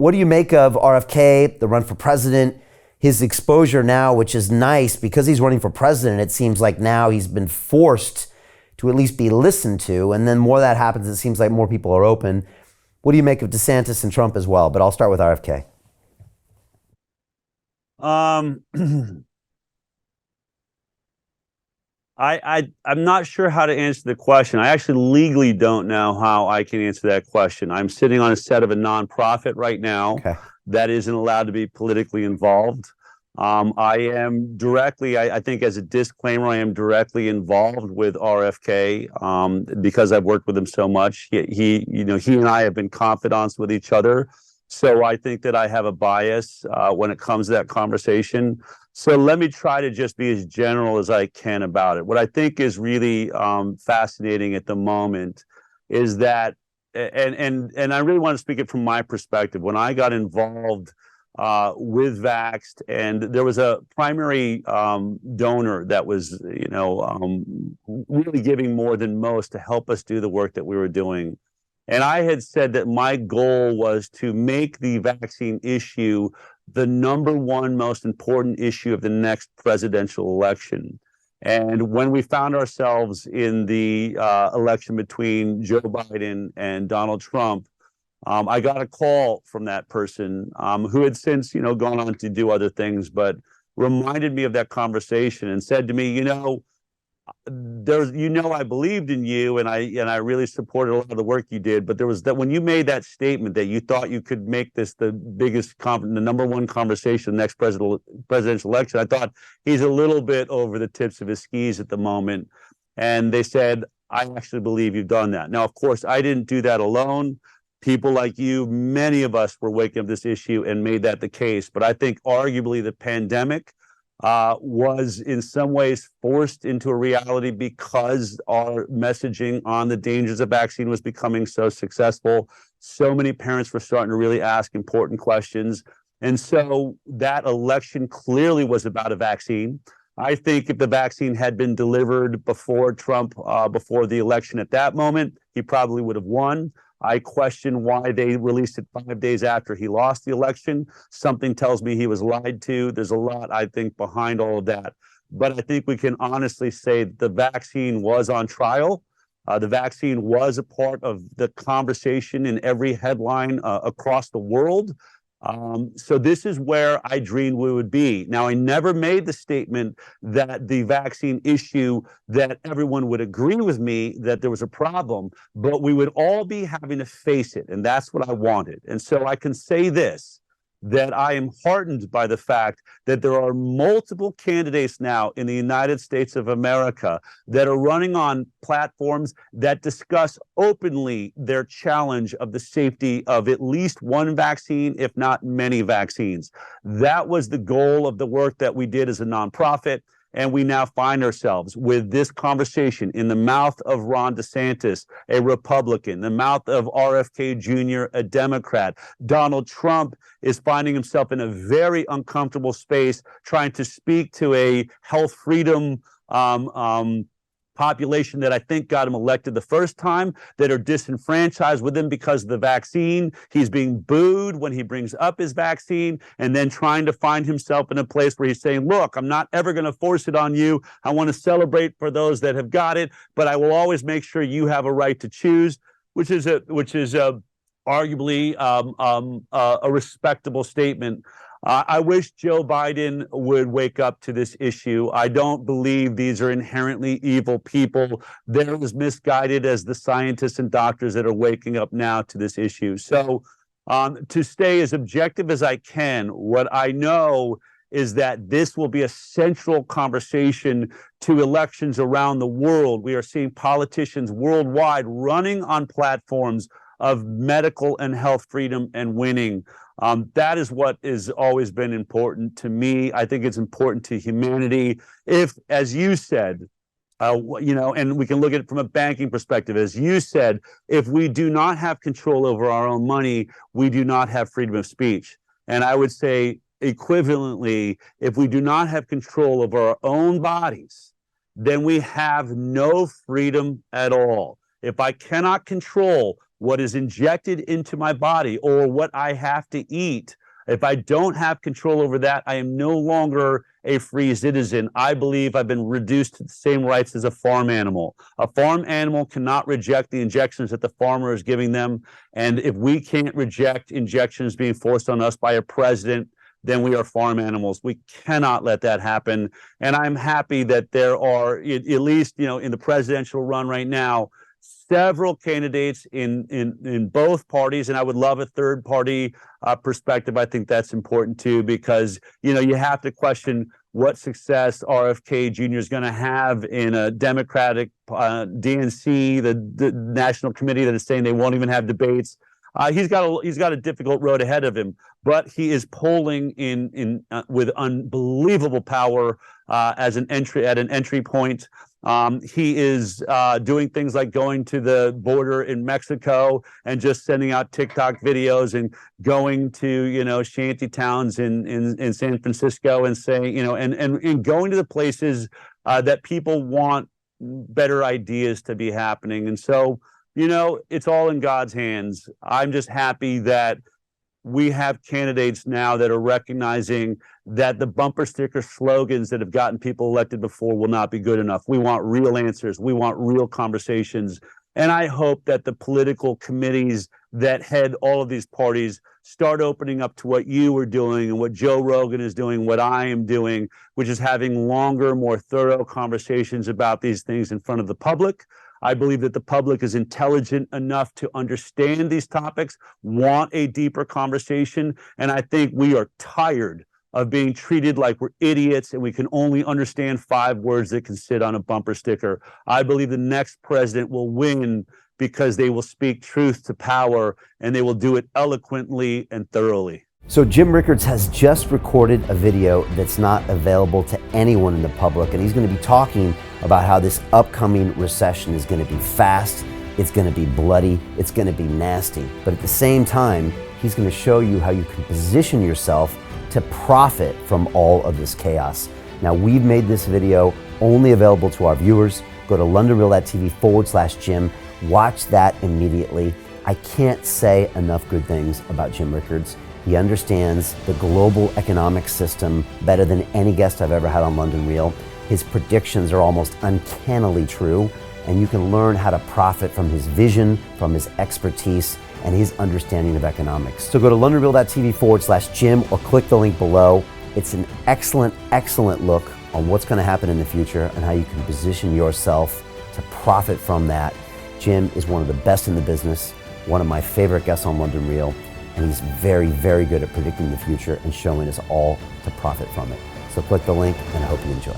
what do you make of RFK, the run for president, his exposure now, which is nice because he's running for president? It seems like now he's been forced to at least be listened to. And then more that happens, it seems like more people are open. What do you make of DeSantis and Trump as well? But I'll start with RFK. I'm not sure how to answer the question. I actually legally don't know how I can answer that question. I'm sitting on a set of a nonprofit right now that isn't allowed to be politically involved. I am directly, I think as a disclaimer, I am directly involved with RFK because I've worked with him so much. He and I have been confidants with each other. So I think that I have a bias when it comes to that conversation. So let me try to just be as general as I can about it. What I think is really fascinating at the moment is that, and I really want to speak it from my perspective. When I got involved with Vaxxed, and there was a primary donor that was, really giving more than most to help us do the work that we were doing. And I had said that my goal was to make the vaccine issue the number one most important issue of the next presidential election. And when we found ourselves in the election between Joe Biden and Donald Trump, I got a call from that person who had since, gone on to do other things, but reminded me of that conversation and said to me, I believed in you and I really supported a lot of the work you did, but there was that when you made that statement that you thought you could make this the number one conversation next presidential election, I thought he's a little bit over the tips of his skis at the moment. And they said, I actually believe you've done that. Now, of course, I didn't do that alone. People like you, many of us were waking up this issue and made that the case. But I think arguably the pandemic was in some ways forced into a reality because our messaging on the dangers of vaccine was becoming so successful. So many parents were starting to really ask important questions. And so that election clearly was about a vaccine. I think if the vaccine had been delivered before Trump, before the election at that moment, he probably would have won. I question why they released it 5 days after he lost the election. Something tells me he was lied to. There's a lot, I think, behind all of that. But I think we can honestly say that the vaccine was on trial. The vaccine was a part of the conversation in every headline across the world. So this is where I dreamed we would be. Now, I never made the statement that the vaccine issue, that everyone would agree with me that there was a problem, but we would all be having to face it. And that's what I wanted. And so I can say this, that I am heartened by the fact that there are multiple candidates now in the United States of America that are running on platforms that discuss openly their challenge of the safety of at least one vaccine, if not many vaccines. That was the goal of the work that we did as a nonprofit. And we now find ourselves with this conversation in the mouth of Ron DeSantis, a Republican, the mouth of RFK Jr., a Democrat. Donald Trump is finding himself in a very uncomfortable space trying to speak to a health freedom population that I think got him elected the first time, that are disenfranchised with him because of the vaccine. He's being booed when he brings up his vaccine, and then trying to find himself in a place where he's saying, look, I'm not ever going to force it on you. I want to celebrate for those that have got it, but I will always make sure you have a right to choose, which is arguably a respectable statement. I wish Joe Biden would wake up to this issue. I don't believe these are inherently evil people. They're as misguided as the scientists and doctors that are waking up now to this issue. So to stay as objective as I can, what I know is that this will be a central conversation to elections around the world. We are seeing politicians worldwide running on platforms of medical and health freedom and winning. That is what has always been important to me. I think it's important to humanity. If, as you said, and we can look at it from a banking perspective, as you said, if we do not have control over our own money, we do not have freedom of speech. And I would say equivalently, if we do not have control over our own bodies, then we have no freedom at all. If I cannot control what is injected into my body or what I have to eat. If I don't have control over that, I am no longer a free citizen. I believe I've been reduced to the same rights as a farm animal. A farm animal cannot reject the injections that the farmer is giving them. And if we can't reject injections being forced on us by a president, then we are farm animals. We cannot let that happen. And I'm happy that there are, at least, in the presidential run right now, several candidates in both parties, and I would love a third party perspective. I think that's important too, because you have to question what success RFK Jr. is going to have in a Democratic DNC, the national committee that is saying they won't even have debates. He's got a difficult road ahead of him, but he is polling in with unbelievable power at an entry point. He is doing things like going to the border in Mexico and just sending out TikTok videos and going to, shanty towns in San Francisco and saying, and going to the places that people want better ideas to be happening. And so, it's all in God's hands. I'm just happy that we have candidates now that are recognizing that the bumper sticker slogans that have gotten people elected before will not be good enough. We want real answers. We want real conversations. And I hope that the political committees that head all of these parties start opening up to what you are doing and what Joe Rogan is doing, what I am doing, which is having longer, more thorough conversations about these things in front of the public. I believe that the public is intelligent enough to understand these topics, want a deeper conversation, and I think we are tired of being treated like we're idiots and we can only understand 5 words that can sit on a bumper sticker. I believe the next president will win because they will speak truth to power and they will do it eloquently and thoroughly. So Jim Rickards has just recorded a video that's not available to anyone in the public, and he's going to be talking about how this upcoming recession is going to be fast, it's going to be bloody, it's going to be nasty. But at the same time, he's going to show you how you can position yourself to profit from all of this chaos. Now, we've made this video only available to our viewers. Go to londonreal.tv/Jim. Watch that immediately. I can't say enough good things about Jim Rickards. He understands the global economic system better than any guest I've ever had on London Real. His predictions are almost uncannily true, and you can learn how to profit from his vision, from his expertise, and his understanding of economics. So go to londonreal.tv/Jim or click the link below. It's an excellent, excellent look on what's going to happen in the future and how you can position yourself to profit from that. Jim is one of the best in the business, one of my favorite guests on London Real, and he's very, very good at predicting the future and showing us all to profit from it. So click the link, and I hope you enjoy.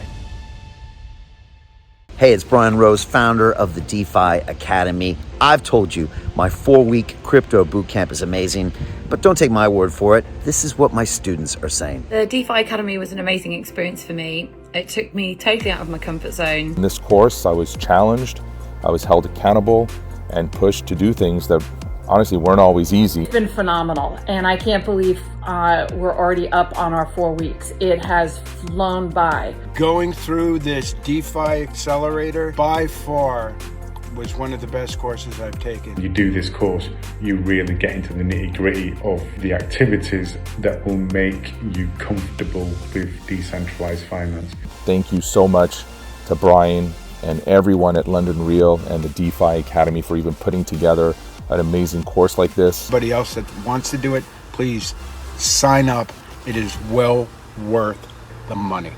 Hey, it's Brian Rose, founder of the DeFi Academy. I've told you my 4-week crypto bootcamp is amazing, but don't take my word for it. This is what my students are saying. The DeFi Academy was an amazing experience for me. It took me totally out of my comfort zone. In this course, I was challenged, I was held accountable, and pushed to do things that honestly weren't always easy. It's been phenomenal, and I can't believe we're already up on our 4 weeks. It has flown by. Going through this DeFi accelerator by far was one of the best courses I've taken. You do this course, you really get into the nitty-gritty of the activities that will make you comfortable with decentralized finance. Thank you so much to Brian and everyone at London Real and the DeFi Academy for even putting together an amazing course like this. Anybody else that wants to do it, please sign up. It is well worth the money.